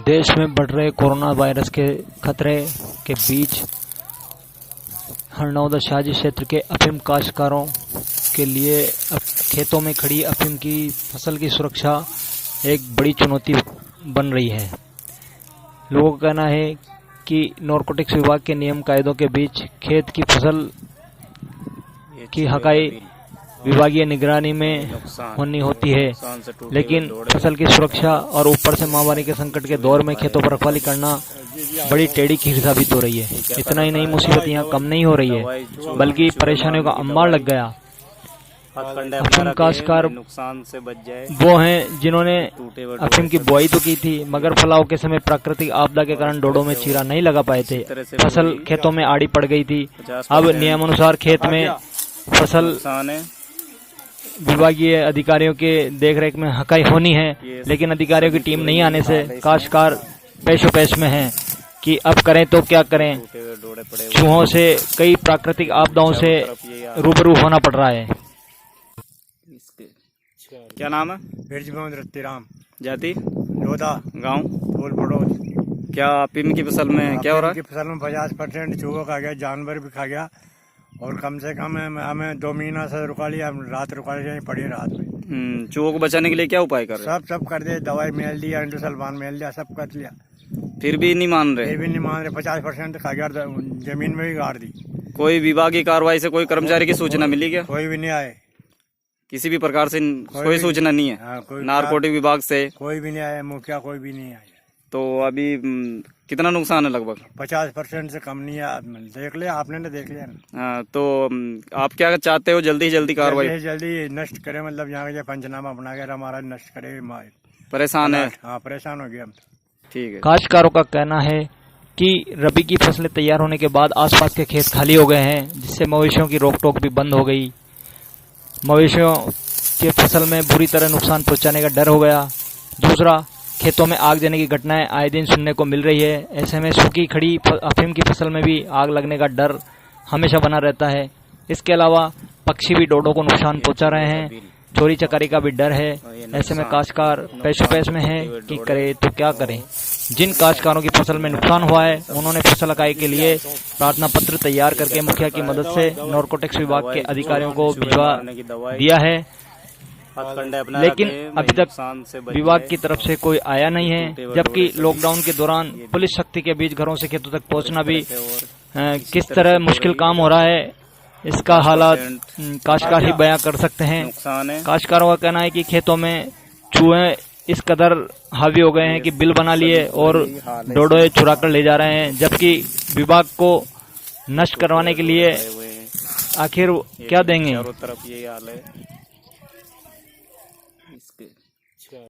देश में बढ़ रहे कोरोना वायरस के खतरे के बीच हरनौदा शाहजी क्षेत्र के अफीम काश्तकारों के लिए खेतों में खड़ी अफीम की फसल की सुरक्षा एक बड़ी चुनौती बन रही है। लोगों का कहना है कि नारकोटिक्स विभाग के नियम कायदों के बीच खेत की फसल की हकाई विभागीय निगरानी में होनी होती है, लेकिन फसल की सुरक्षा और ऊपर से महामारी के संकट के दौर में खेतों पर रखवाली करना बड़ी टेढ़ी खीर साबित हो रही है। इतना ही नहीं, मुसीबत यहाँ कम नहीं हो रही है बल्कि परेशानियों का अंबार लग गया। अफीम काश्तकार नुकसान से बच जाए वो हैं जिन्होंने अफीम की बुआई तो की थी, मगर फलाव के समय प्राकृतिक आपदा के कारण डोडों में चीरा नहीं लगा पाए थे। फसल खेतों में आड़ी पड़ गई थी। अब नियमानुसार खेत में फसल विभागीय अधिकारियों के देखरेख में हकाई होनी है, लेकिन अधिकारियों की टीम नहीं आने से काश्तकार पेशो पेश में हैं कि अब करें तो क्या करें। चूहों से कई प्राकृतिक आपदाओं से रूबरू होना पड़ रहा है। क्या नाम है? बिरज मोहम्मद रत्तीराम, जाति लोधा, गांव फूल पड़ोस। क्या अफीम की फसल में क्या हो रहा है? की फसल में 50% चूहों खा गया, जानवर भी खा गया और कम से कम हमें 2 महीना से रुका लिया। हम रात रुका लिया, पड़ी रात में। चूहों को बचाने के लिए क्या उपाय कर रहे हैं? सब कर दिया, दवाई मेल दिया, एंडोसल्फान मेल दिया, सब कर लिया, फिर भी नहीं मान रहे? फिर भी नहीं मान रहे। 50% खा गया, जमीन में भी गाड़ दी। कोई विभागीय कार्रवाई से कोई कर्मचारी की सूचना मिली क्या? कोई भी नहीं आए, किसी भी प्रकार से कोई सूचना नहीं है? हाँ, नारकोटिक विभाग से कोई भी नहीं आया, मुखिया कोई भी नहीं आया। तो अभी कितना नुकसान है? लगभग 50% से कम नहीं है। देख लिया आपने, ना देख लिया ना। हाँ, तो आप क्या चाहते हो? जल्दी से जल्दी कार्रवाई जल्दी नष्ट करे, मतलब यहाँ के पंचनामा बना कर हमारा नष्ट करे। परेशान है? हाँ, परेशान हो गया हम। ठीक है। काश्तकारों का कहना है कि रबी की फसलें तैयार होने के बाद आसपास के खेत खाली हो गए हैं, जिससे मवेशियों की रोक टोक भी बंद हो गई। मवेशियों के फसल में बुरी तरह नुकसान पहुंचाने का डर हो गया। दूसरा, खेतों में आग जलने की घटनाएं आए दिन सुनने को मिल रही है। ऐसे में सूखी खड़ी अफीम की फसल में भी आग लगने का डर हमेशा बना रहता है। इसके अलावा पक्षी भी डोडों को नुकसान पहुंचा रहे हैं, चोरी चकारी का भी डर है। ऐसे में काश्तकार पेशो पेश में है कि करे तो क्या करें। जिन काश्तकारों की फसल में नुकसान हुआ है, उन्होंने फसल हकाई के लिए प्रार्थना पत्र तैयार करके मुखिया की मदद से नारकोटिक्स विभाग के अधिकारियों को भिजवा दिया है, लेकिन अभी तक विभाग की तरफ से कोई आया नहीं है। जबकि लॉकडाउन के दौरान पुलिस शक्ति के बीच घरों से खेतों तक पहुंचना भी किस तरह मुश्किल काम हो रहा है, इसका हालात काश्तकार ही बयां कर सकते हैं। काश्तकारों का कहना है कि खेतों में चूहे इस कदर हावी हो गए हैं कि बिल बना लिए और डोडोए चुरा कर ले जा रहे हैं, जबकि विभाग को नष्ट करवाने के लिए आखिर क्या देंगे।